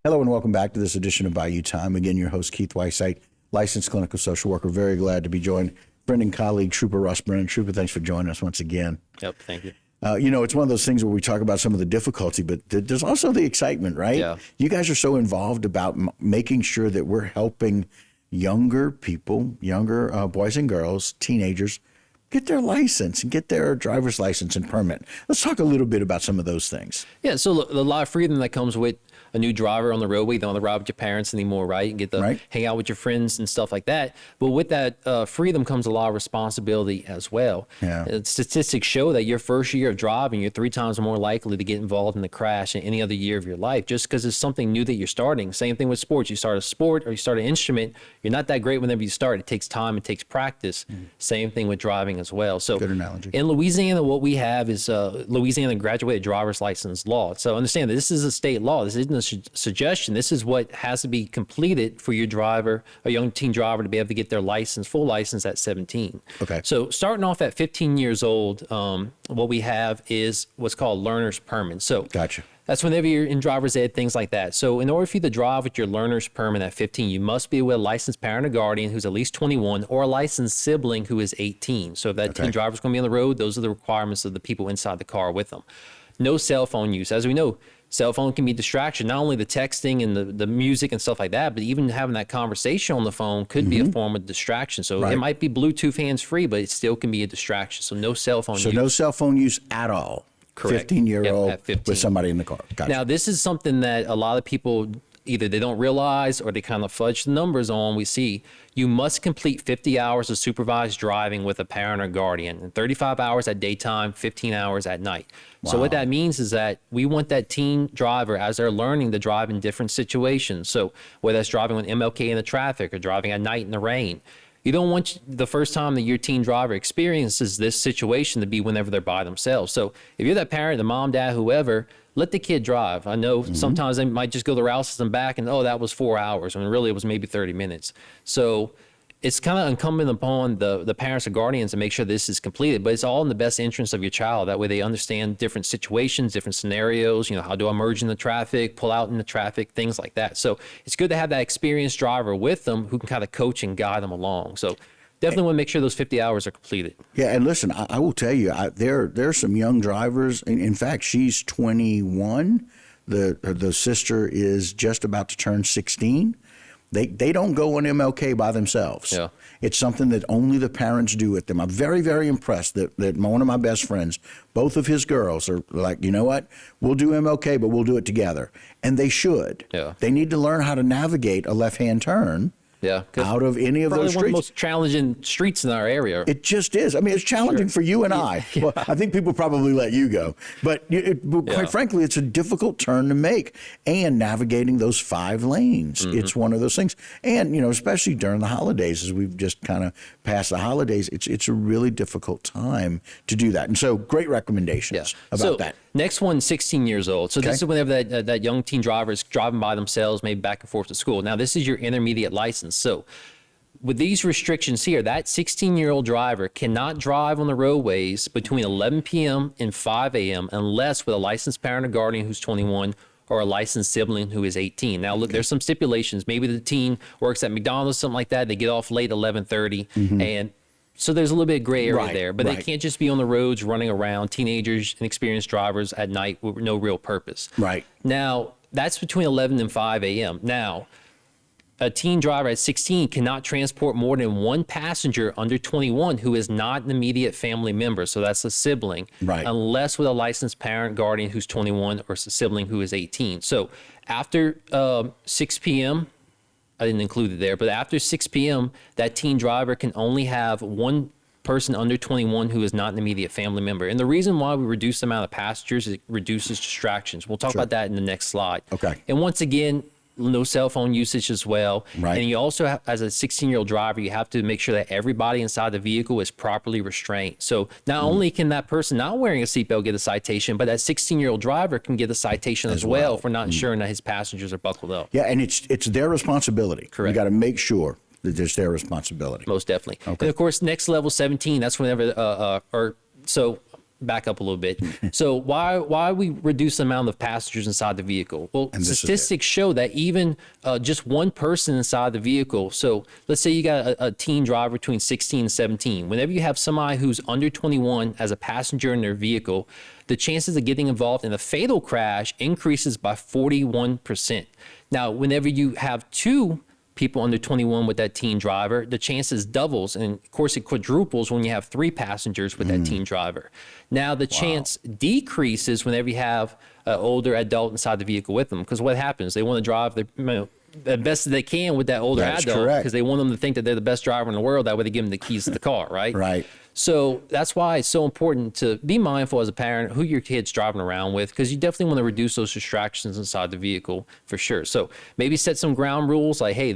Hello and welcome back to this edition of Bayou Time. Again, your host, Keith Whiteside, licensed clinical social worker. Very glad to be joined. Friend and colleague, Trooper Russ Brennan. Trooper, thanks for joining us once again. Yep, thank you. It's one of those things where we talk about some of the difficulty, but there's also the excitement, right? Yeah. You guys are so involved about making sure that we're helping younger people, younger boys and girls, teenagers, get their license and get their driver's license and permit. Let's talk a little bit about some of those things. Yeah, so a lot of freedom that comes with a new driver on the roadway. You don't have to ride with your parents anymore, right? You get to hang out with your friends and stuff like that. But with that freedom comes a lot of responsibility as well. Yeah. Statistics show that your first year of driving, you're 3 times more likely to get involved in a crash than any other year of your life, just because it's something new that you're starting. Same thing with sports. You start a sport or you start an instrument, you're not that great whenever you start. It takes time, it takes practice. Same thing with driving as well. So good analogy. In Louisiana, what we have is Louisiana graduated driver's license law. So understand that this is a state law. This isn't a suggestion. This is what has to be completed for your driver, a young teen driver, to be able to get their license, full license at 17. Okay. So starting off at 15 years old, what we have is what's called learner's permit. So Gotcha. That's whenever you're in driver's ed, things like that. So in order for you to drive with your learner's permit at 15, you must be with a licensed parent or guardian who's at least 21 or a licensed sibling who is 18. So if that teen driver's going to be on the road, those are the requirements of the people inside the car with them. No cell phone use. As we know, cell phone can be a distraction, not only the texting and the music and stuff like that, but even having that conversation on the phone could be a form of distraction. So it might be Bluetooth hands-free, but it still can be a distraction. So no cell phone use. So no cell phone use at all. Correct. 15-year-old At 15. with somebody in the car. Gotcha. Now, this is something that a lot of people either they don't realize or they kind of fudge the numbers on. We see you must complete 50 hours of supervised driving with a parent or guardian, and 35 hours at daytime, 15 hours at night. Wow. So what that means is that we want that teen driver, as they're learning, to drive in different situations. So whether that's driving with MLK in the traffic or driving at night in the rain, you don't want the first time that your teen driver experiences this situation to be whenever they're by themselves. So if you're that parent, the mom, dad, whoever, let the kid drive. I know sometimes they might just go to Rouse's and back and, oh, that was 4 hours, when really it was maybe 30 minutes. So it's kind of incumbent upon the parents or guardians to make sure this is completed, but it's all in the best interest of your child. That way they understand different situations, different scenarios, how do I merge in the traffic, pull out in the traffic, things like that. So it's good to have that experienced driver with them who can kind of coach and guide them along. So definitely want to make sure those 50 hours are completed. Yeah, and listen, I will tell you, there's some young drivers. In fact, she's 21. The sister is just about to turn 16. They don't go on MLK by themselves. Yeah. It's something that only the parents do with them. I'm very, very impressed that one of my best friends, both of his girls are like, you know what, we'll do MLK, but we'll do it together. And they should. Yeah. They need to learn how to navigate a left-hand turn out of any of those streets. Probably one of the most challenging streets in our area. It just is. I mean, it's challenging for you and I. Yeah. Well, I think people probably let you go. But quite frankly, it's a difficult turn to make. And navigating those 5 lanes, it's one of those things. And, especially during the holidays, as we've just kind of passed the holidays, it's a really difficult time to do that. And so great recommendations about that. Next one, 16 years old. So this is whenever that young teen driver is driving by themselves, maybe back and forth to school. Now, this is your intermediate license. So with these restrictions here, that 16-year-old driver cannot drive on the roadways between 11 p.m. and 5 a.m. unless with a licensed parent or guardian who's 21 or a licensed sibling who is 18. Now, look, there's some stipulations. Maybe the teen works at McDonald's, something like that. They get off late, 11:30, and so there's a little bit of gray area there, but they can't just be on the roads running around, teenagers and experienced drivers at night with no real purpose. Right. Now, that's between 11 and 5 a.m. Now, a teen driver at 16 cannot transport more than 1 passenger under 21 who is not an immediate family member. So that's a sibling, unless with a licensed parent, guardian who's 21 or a sibling who is 18. So after 6 p.m., I didn't include it there, but after 6 p.m., that teen driver can only have 1 person under 21 who is not an immediate family member. And the reason why we reduce the amount of passengers is it reduces distractions. We'll talk about that in the next slide. Okay. And once again, no cell phone usage as well. Right. And you also have, as a 16-year-old driver, you have to make sure that everybody inside the vehicle is properly restrained. So not only can that person not wearing a seatbelt get a citation, but that 16-year-old driver can get a citation as well for not ensuring that his passengers are buckled up. Yeah, and it's their responsibility. Correct. You got to make sure that it's their responsibility. Most definitely. Okay. And of course, next level 17, that's whenever, so back up a little bit. So why we reduce the amount of passengers inside the vehicle? Well, statistics show that even just one person inside the vehicle. So let's say you got a teen driver between 16 and 17. Whenever you have somebody who's under 21 as a passenger in their vehicle, the chances of getting involved in a fatal crash increases by 41%. Now, whenever you have two people under 21 with that teen driver, the chances doubles. And of course, it quadruples when you have three passengers with that teen driver. Now, the chance decreases whenever you have an older adult inside the vehicle with them. Because what happens? They want to drive the best that they can with that older adult because they want them to think that they're the best driver in the world. That way they give them the keys to the car, right? Right. So that's why it's so important to be mindful as a parent who your kid's driving around with, because you definitely want to reduce those distractions inside the vehicle for sure. So maybe set some ground rules like, hey,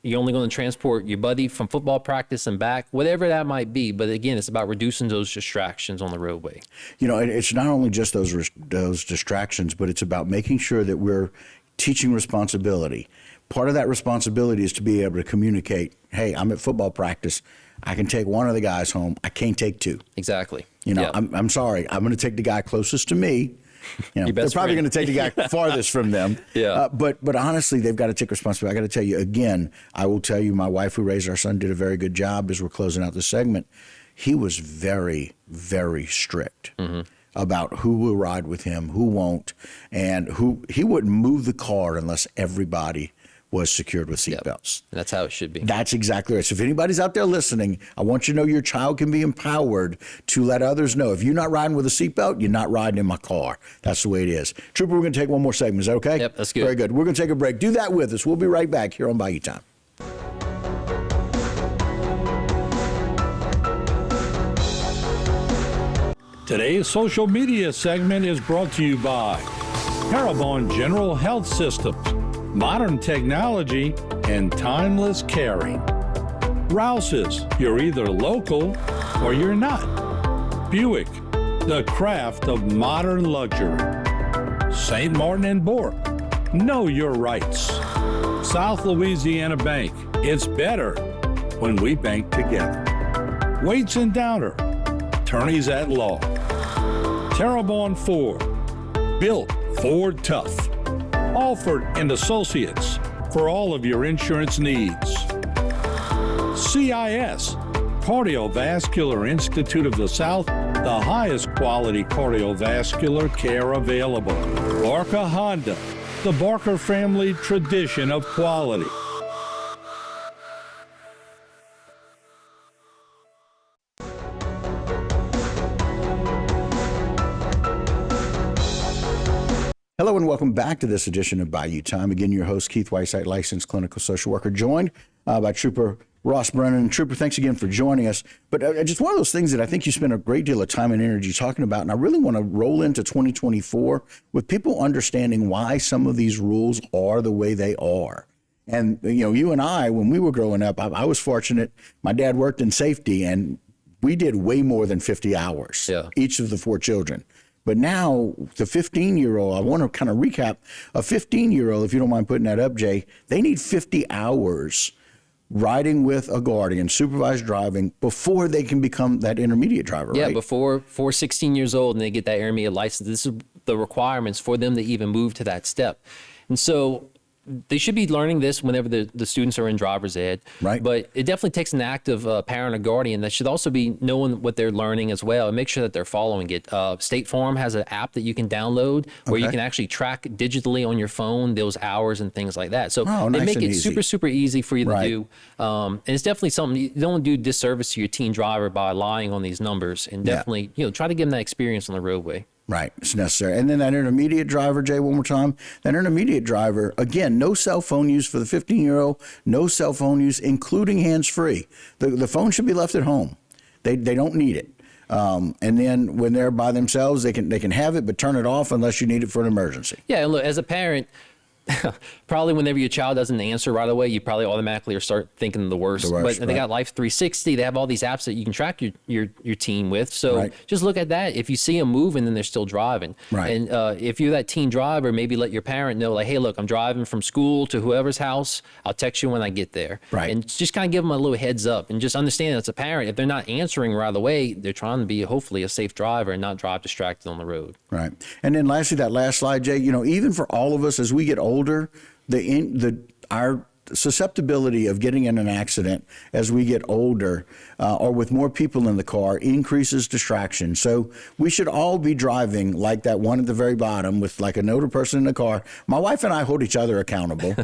you're only going to transport your buddy from football practice and back, whatever that might be. But again, it's about reducing those distractions on the roadway. You know, it's not only just those distractions, but it's about making sure that we're teaching responsibility. Part of that responsibility is to be able to communicate, hey, I'm at football practice. I can take one of the guys home. I can't take two. Exactly. You know, I'm sorry. I'm going to take the guy closest to me. You know, they're probably going to take the guy farthest from them. But honestly, they've got to take responsibility. I got to tell you again. I will tell you, my wife, who raised our son, did a very good job as we're closing out this segment. He was very, very strict about who will ride with him, who won't, and he wouldn't move the car unless everybody was secured with seatbelts. That's how it should be. That's exactly right. So if anybody's out there listening, I want you to know your child can be empowered to let others know. If you're not riding with a seatbelt, you're not riding in my car. That's the way it is. Trooper, we're going to take one more segment. Is that okay? Yep, that's good. Very good. We're going to take a break. Do that with us. We'll be right back here on Bayou Time. Today's social media segment is brought to you by Parabon General Health Systems, modern technology, and timeless caring. Rouse's, you're either local or you're not. Buick, the craft of modern luxury. St. Martin and Bork, know your rights. South Louisiana Bank, it's better when we bank together. Waits and Downer, attorneys at law. Terrebonne Ford, built Ford tough. Alford and Associates for all of your insurance needs. CIS, Cardiovascular Institute of the South, the highest quality cardiovascular care available. Barker Honda, the Barker family tradition of quality. Hello and welcome back to this edition of Bayou Time. Again, your host, Keith Whiteside, licensed clinical social worker, joined by Trooper Ross Brennan. Trooper, thanks again for joining us. But just one of those things that I think you spend a great deal of time and energy talking about, and I really want to roll into 2024 with people understanding why some of these rules are the way they are. And, you know, you and I, when we were growing up, I was fortunate. My dad worked in safety, and we did way more than 50 hours, each of the four children. But now the 15-year-old, I want to kind of recap, a 15-year-old, if you don't mind putting that up, Jay, they need 50 hours riding with a guardian, supervised driving, before they can become that intermediate driver, right? Yeah, before 16 years old and they get that intermediate license. This is the requirements for them to even move to that step. And so they should be learning this whenever the students are in driver's ed. Right. But it definitely takes an active parent or guardian that should also be knowing what they're learning as well and make sure that they're following it. State Farm has an app that you can download where you can actually track digitally on your phone those hours and things like that. So they make it super easy for you to do. And it's definitely something you don't do disservice to your teen driver by lying on these numbers, and definitely try to give them that experience on the roadway. Right, it's necessary. And then that intermediate driver, Jay, one more time. That intermediate driver, again, no cell phone use for the 15-year-old, no cell phone use, including hands-free. The phone should be left at home. They don't need it. And then when they're by themselves, they can have it, but turn it off unless you need it for an emergency. Yeah, and look, as a parent, Probably whenever your child doesn't answer right away, you probably automatically start thinking the worst. But they got Life 360. They have all these apps that you can track your teen with. So just look at that. If you see them moving, then they're still driving. And if you're that teen driver, maybe let your parent know, like, hey, look, I'm driving from school to whoever's house. I'll text you when I get there. And just kind of give them a little heads up, and just understand as a parent, if they're not answering right away, they're trying to be hopefully a safe driver and not drive distracted on the road. And then lastly, that last slide, Jay, you know, even for all of us as we get older, our susceptibility of getting in an accident as we get older or with more people in the car increases distraction. So we should all be driving like that one at the very bottom with like an older person in the car. My wife and I hold each other accountable,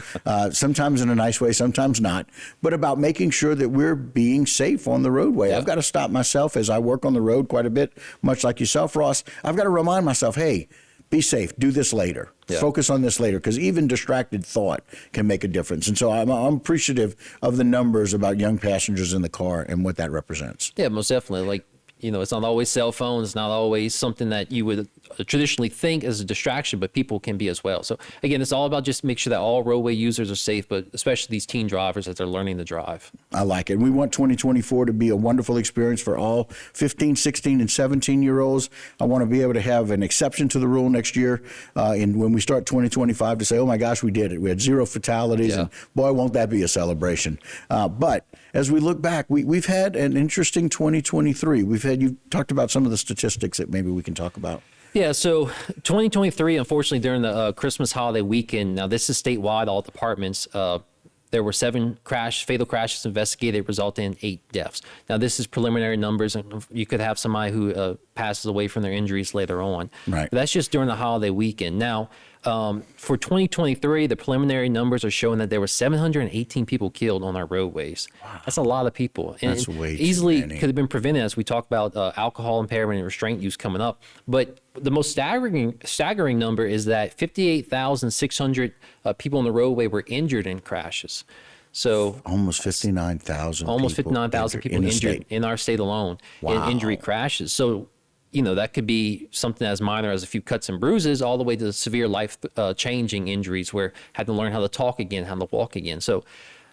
sometimes in a nice way, sometimes not, but about making sure that we're being safe on the roadway. I've got to stop myself as I work on the road quite a bit, much like yourself, Ross. I've got to remind myself, hey, be safe, do this later. Focus on this later, because even distracted thought can make a difference. And so I'm appreciative of the numbers about young passengers in the car and what that represents. Yeah, most definitely. Like, you know, it's not always cell phones, it's not always something that you would traditionally think as a distraction, but people can be as well. So again, it's all about just make sure that all roadway users are safe, but especially these teen drivers as they're learning to drive. I like it. We want 2024 to be a wonderful experience for all 15, 16, and 17-year-olds. I want to be able to have an exception to the rule next year, and when we start 2025 to say, oh my gosh, we did it. We had 0 fatalities, and boy, won't that be a celebration. But as we look back, we've had an interesting 2023. You talked about some of the statistics that maybe we can talk about. Yeah, so 2023, unfortunately, during the Christmas holiday weekend, now this is statewide, all departments, there were 7 fatal crashes investigated, resulting in 8 deaths. Now, this is preliminary numbers, and you could have somebody who passes away from their injuries later on. But that's just during the holiday weekend. Now, for 2023, the preliminary numbers are showing that there were 718 people killed on our roadways. That's a lot of people. And that's way easily too many. could have been prevented, as we talk about alcohol impairment and restraint use coming up. But the most staggering number is that 58,600 people on the roadway were injured in crashes. So almost 59,000 almost 59,000 people injured in our state alone in injury crashes. So, you know, that could be something as minor as a few cuts and bruises all the way to the severe life-changing injuries where had to learn how to talk again, how to walk again. So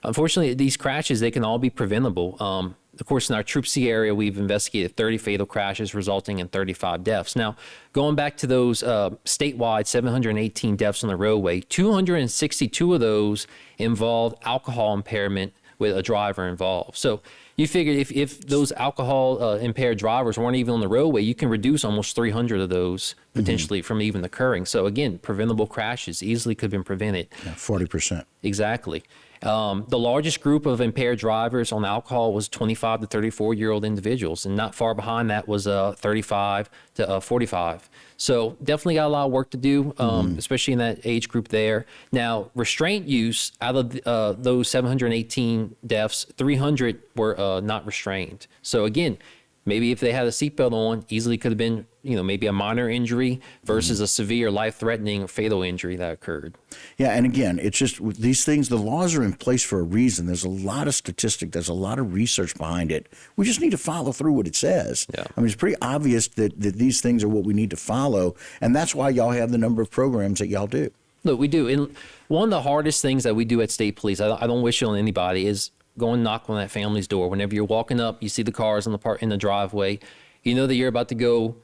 unfortunately, these crashes, they can all be preventable. Of course, in our Troop C area, we've investigated 30 fatal crashes resulting in 35 deaths. Now, going back to those statewide 718 deaths on the roadway, 262 of those involved alcohol impairment with a driver involved. So you figure if those alcohol impaired drivers weren't even on the roadway, you can reduce almost 300 of those potentially from even occurring. So again, preventable crashes easily could have been prevented. 40%. Exactly. The largest group of impaired drivers on alcohol was 25 to 34-year-old individuals, and not far behind that was 35 to 45. So definitely got a lot of work to do, especially in that age group there. Now, restraint use, out of those 718 deaths, 300 were not restrained. So again, maybe if they had a seatbelt on, easily could have been, you know, maybe a minor injury versus a severe, life-threatening or fatal injury that occurred. Yeah, and again, it's just these things, the laws are in place for a reason. There's a lot of statistics. There's a lot of research behind it. We just need to follow through what it says. I mean, it's pretty obvious that these things are what we need to follow, and that's why y'all have the number of programs that y'all do. Look, we do. And one of the hardest things that we do at State Police, I don't wish it on anybody, is go and knock on that family's door. Whenever you're walking up, you see the cars in the driveway, you know that you're about to go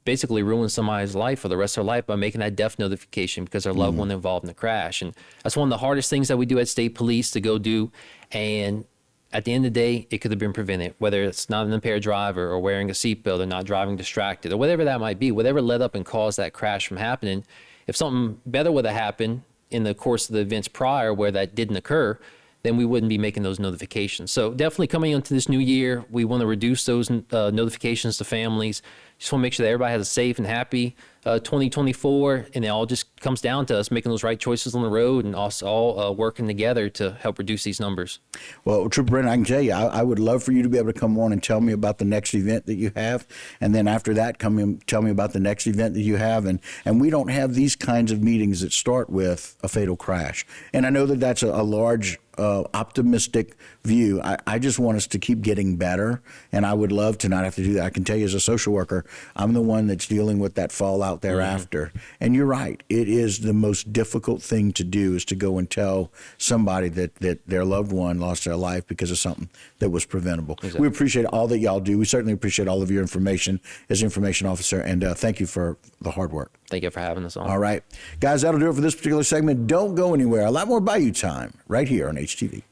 basically ruin somebody's life for the rest of their life by making that death notification because their loved one involved in the crash. And that's one of the hardest things that we do at State Police to go do. And at the end of the day, it could have been prevented, whether it's not an impaired driver or wearing a seatbelt or not driving distracted or whatever that might be, whatever led up and caused that crash from happening. If something better would have happened in the course of the events prior where that didn't occur, then we wouldn't be making those notifications. So definitely coming into this new year, we want to reduce those notifications to families. Just want to make sure that everybody has a safe and happy 2024, and it all just comes down to us making those right choices on the road and us all working together to help reduce these numbers. Well, Trooper Brennan, I can tell you, I would love for you to be able to come on and tell me about the next event that you have, and then after that, come and tell me about the next event that you have, and we don't have these kinds of meetings that start with a fatal crash. And I know that that's a large, optimistic view. I just want us to keep getting better, and I would love to not have to do that. I can tell you as a social worker, I'm the one that's dealing with that fallout thereafter. And you're right. It is the most difficult thing to do, is to go and tell somebody that their loved one lost their life because of something that was preventable. Exactly. We appreciate all that y'all do. We certainly appreciate all of your information as information officer, and thank you for the hard work. Thank you for having us on. All right. Guys, that'll do it for this particular segment. Don't go anywhere. A lot more Bayou time right here on HTV.